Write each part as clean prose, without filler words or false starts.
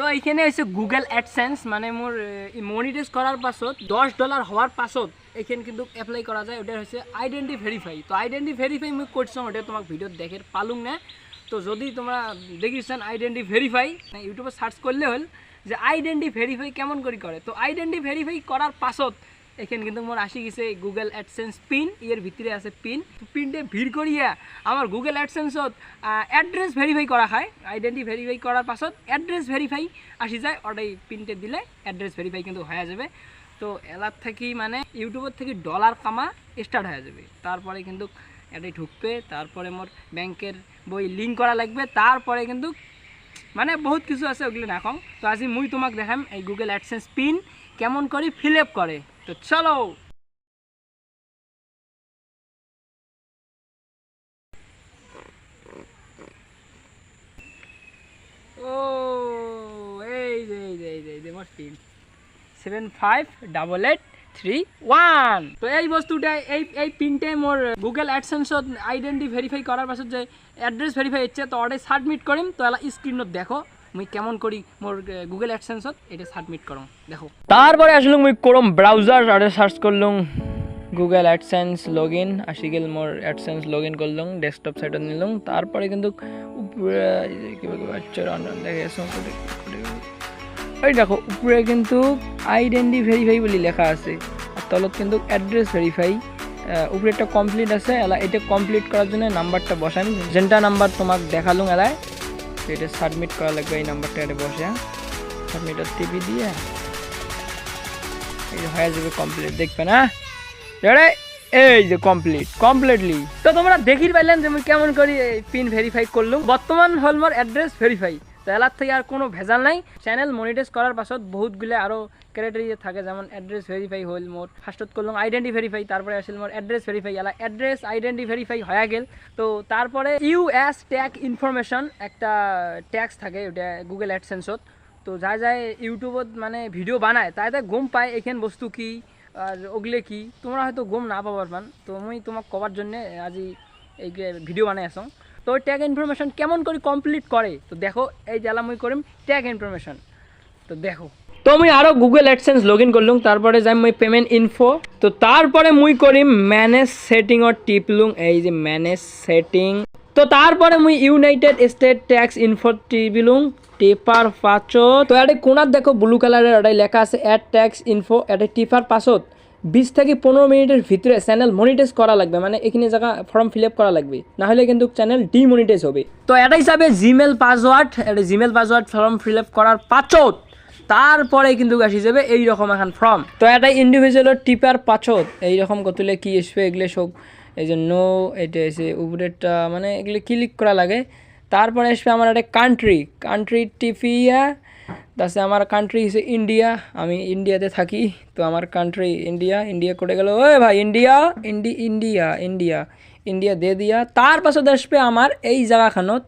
তো এইখানে হচ্ছে গুগল অ্যাডসেন্স মানে মোর মনিটাইজ করার পাছত $10 হওয়ার পাছত এইখানে কিন্তু এপ্লাই করা যায়। ওটা হচ্ছে আইডেন্টি ভেরিফাই। তো আইডেন্টি ভেরিফাই মুই করছিলাম, ওটা তোমাক ভিডিও দেখে পালুম না। তো যদি তোমরা দেখিছেন আইডেন্টি ভেরিফাই ইউটিউবে সার্চ করলে হল যে আইডেন্টি ভেরিফাই কেমন করে। তো আইডেন্টি ভেরিফাই করার পাছত এখানে কিন্তু মোর আসি গেছে গুগল অ্যাডসেন্স পিন, এর ভিতরে আছে পিন। তো পিনটা ভিড় করিয়া আমার গুগল অ্যাডসেন্সত অ্যাড্রেস ভেরিফাই করা হয়। আইডেন্টি ভেরিফাই করার পাছত অ্যাড্রেস ভেরিফাই আসি যায়, ওটাই পিনটা দিলে অ্যাড্রেস ভেরিফাই কিন্তু হয়ে যাবে। তো এলার থেকে মানে ইউটিউবের থেকে ডলার কামা স্টার্ট হয়ে যাবে। তারপরে কিন্তু এটাই ঢুকবে, তারপরে মোর ব্যাংকের বই লিঙ্ক করা লাগবে, তারপরে কিন্তু মানে বহুত কিছু আছে, ওগুলো না কম। তো আজি মুই তোমাক দেখাম এই গুগল অ্যাডসেন্স পিন কেমন করে ফিল আপ করে। তো চলো। ও এই যে মোর পিন 758831। তো এই বস্তুটা এই পিনটাই মোর গুগল অ্যাডসেন্সত আইডেন্টি ভেরিফাই করার পাছত যে অ্যাড্রেস ভেরিফাই হচ্ছে, তো ওটাই সাবমিট করিম। তো এলা স্ক্রিনত দেখো মুই কেমন করি মোর গুগল অ্যাডসেন্সত এটা সাবমিট করম দেখো। তারপরে আসলে মুই করম ব্রাউজার আর সার্চ করলুম গুগল অ্যাডসেন্স লগ ইন, আসি গেল মোর অ্যাডসেন্স লগ ইন করলুম, ডেস্কটপ সাইটত নিলাম। তারপরে কিন্তু এই দেখো উপরে কিন্তু আইডেন্টি ভেরিফাই বলে লেখা আছে, আর তলত কিন্তু অ্যাড্রেস ভেরিফাই। উপরে একটা কমপ্লিট আছে, এলা এটা কমপ্লিট করার জন্য নাম্বারটা বসান, যেটা নাম্বার তোমাক দেখালুম এলায় এটা সাবমিট করা লাগবে। এই নাম্বারটা এটা বসে সাবমিটের টিপি দিয়ে এই হয়ে যাবে কমপ্লিট, দেখবে না এই যে কমপ্লিটলি। তো তোমরা দেখির পাইলেন যে আমি কেমন করি পিন ভেরিফাই করলুম। বর্তমান হল মোর অ্যাড্রেস ভেরিফাই। তো এলার থেকে আর কোনো ভেজাল নাই। চ্যানেল মনিটাইজ করার পাছত বহুতগুলো আরও ক্রাইটেরিয়া থাকে, যেমন অ্যাড্রেস ভেরিফাই হল মোর ফার্স্টত করলাম আইডেন্টি ভেরিফাই, তারপরে আসল মোর অ্যাড্রেস ভেরিফাই। এলা অ্যাড্রেস আইডেন্টি ভেরিফাই হয়ে গেল। তো তারপরে ইউএস ট্যাগ ইনফরমেশন একটা ট্যাক্স থাকে ওটা গুগল অ্যাডসেন্সত। তো যাই ইউটিউবত মানে ভিডিও বানায় তাই গম পায় এখান বস্তু কি আর ওগুলো কি, তোমরা হয়তো গম না পাবার পান। তো মুই তোমাক কবার জন্য আজি এই ভিডিও বানাই আসং। তো ট্যাগ ইনফরমেশন কেমন করে কমপ্লিট করে তো দেখো। এই জ্বালা মুই করিম ট্যাগ ইনফরমেশন, তো দেখো। তো মুই আরও গুগল অ্যাডসেন্স লগ ইন করলুম, তারপরে যাই মুই পেমেন্ট ইনফো। তো তারপরে মুই করিম ম্যানেজ সেটিংত টিপলুম, এই যে ম্যানেজ সেটিং। তো তারপরে মুই ইউনাইটেড স্টেট ট্যাক্স ইনফো টিপিলুম, টিপার পাছত তো এটা কোনার দেখো ব্লু কালারের এটাই লেখা আছে অ্যাড ট্যাক্স ইনফো। এটা টিপার পাছত 20 থেকে 15 মিনিটের ভিতরে চ্যানেল মনিটাইজ করা লাগবে, মানে এখানে জায়গা ফর্ম ফিল আপ করা লাগবে, না হলে কিন্তু চ্যানেল ডিমনিটাইজ হবে। তো এটা হিসাবে জিমেল পাসওয়ার্ড, এটা Gmail password form fill up করার পাছত তারপরে কিন্তু আসি যাবে এইরকম এখন ফর্ম। তো এটা ইন্ডিভিজুয়ালের টিপার পাছত এইরকম কতলে কি আসবে এগুলো সব, এই যে নো এটা এসে উপরেরটা মানে এগুলো ক্লিক করা লাগে। তারপরে আসবে আমার একটা কান্ট্রি টিপিয়া, তাছে আমার কান্ট্রি হিসেবে ইন্ডিয়া, আমি ইন্ডিয়াতে থাকি। তো আমার কান্ট্রি ইন্ডিয়া করে গেল, ওই ভাই ইন্ডিয়া দিয়ে দিয়া। তার পাছত আসবে আমার এই জায়গাখানত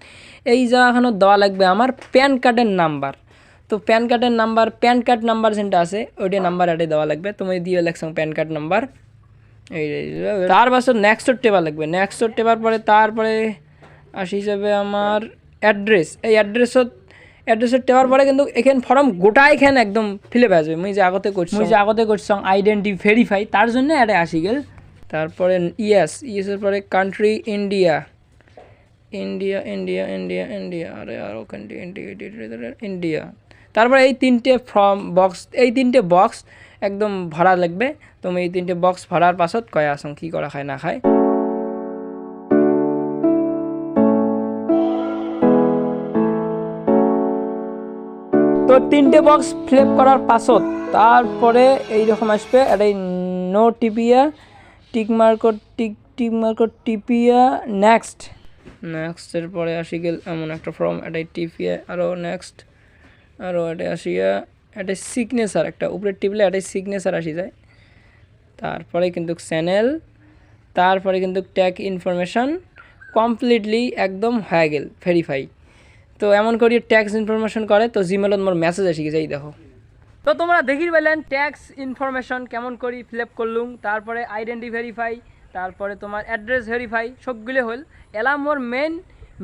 দেওয়া লাগবে আমার প্যান কার্ডের নাম্বার। তো প্যান কার্ড নাম্বার যেটা আছে ওইটা নাম্বার এটাই দেওয়া লাগবে। তুমি দিয়ে লেখছো প্যান কার্ড নাম্বার। এই তার পাছত নেক্সট টেবা লাগবে, নেক্সট টেবার পরে তারপরে আসি যাবে আমার অ্যাড্রেস। এই অ্যাড্রেসের টেবার পরে কিন্তু এখানে ফর্ম গোটাই এখানে একদম ফিলে পেয়ে যাবে। মুই যে আগতে করছি আইডেন্টি ভেরিফাই, তার জন্য এটা আসি গেল। তারপরে ইয়েসের পরে কান্ট্রি ইন্ডিয়া, আরে আরও কান্ট্রি ইন্ডিয়া। তারপরে এই তিনটে বক্স একদম ভরা লাগবে। তুমি এই তিনটে বক্স ভরার পাছত কয় আসং কি করা খায় না খায়। তো তিনটে বক্স ফিল আপ করার পাছত তারপরে এইরকম আসবে এটাই নো টিপিয়া টিকমার্কর টিপিয়া নেক্সটের পরে আসি গেল এমন একটা ফর্ম, এটাই টিপিয়া আরও নেক্সট, আরও এটা আসিয়া এটাই সিগনেচার একটা উপরে টিপলে এটাই সিগনেচার আসি যায়। তারপরে কিন্তু চ্যানেল, তারপরে কিন্তু ট্যাগ ইনফরমেশন কমপ্লিটলি একদম হয়ে গেল ভেরিফাই। তো এমন করি ট্যাক্স ইনফরমেশন করে। তো জিমেলত মোর মেসেজ আসি গেছে, এই দেখো। তো তোমরা দেখির পেলেন ট্যাক্স ইনফরমেশন কেমন করি ফিল আপ করলুম, তারপরে আইডেন্টি ভেরিফাই, তারপরে তোমার অ্যাড্রেস ভেরিফাই সবগুলো হল। এলা মোর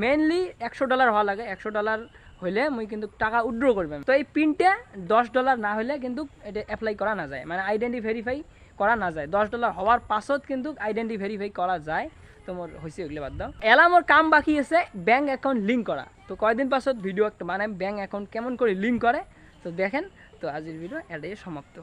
মেনলি $100 হওয়া লাগে। $100 হইলে মুই কিন্তু টাকা উইথড্র করবাম। তো এই পিনটা $10 না হলে কিন্তু এটা অ্যাপ্লাই করা না যায়, মানে আইডেন্টি ভেরিফাই করা না যায়। $10 হওয়ার পাছত কিন্তু আইডেন্টি ভেরিফাই করা যায়। তো মোর হয়েছে ওইগুলো বাদ দাও। এলা মোর কাম বাকি আছে ব্যাঙ্ক অ্যাকাউন্ট লিঙ্ক করা। তো কয়দিন পাছত ভিডিও একটা বানাই ব্যাঙ্ক অ্যাকাউন্ট কেমন করে লিঙ্ক করে, তো দেখেন। তো আজকের ভিডিও এটাই সমাপ্ত।